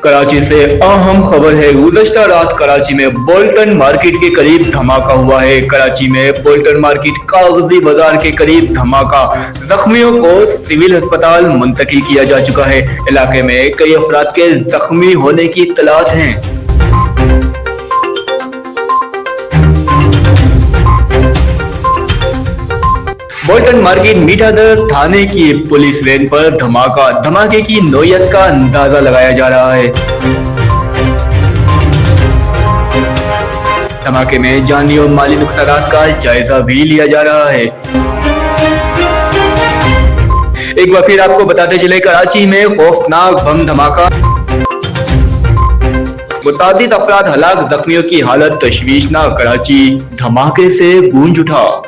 कराची से अहम खबर है। गुज़श्ता रात कराची में बोल्टन मार्केट के करीब धमाका हुआ है। कराची में बोल्टन मार्केट कागजी बाजार के करीब धमाका, जख्मियों को सिविल अस्पताल मुंतकिल किया जा चुका है। इलाके में कई अफराद के जख्मी होने की इत्तलात हैं। बोल्टन मार्केट मीठादर थाने की पुलिस वैन पर धमाका, धमाके की नौयत का अंदाजा लगाया जा रहा है। धमाके में जानी और माली नुकसानात का जायजा भी लिया जा रहा है। एक बार फिर आपको बताते चले, कराची में खौफनाक बम धमाका, मुतादिद अफराद हलाक, जख्मियों की हालत तशवीशनाक। कराची धमाके से गूंज उठा।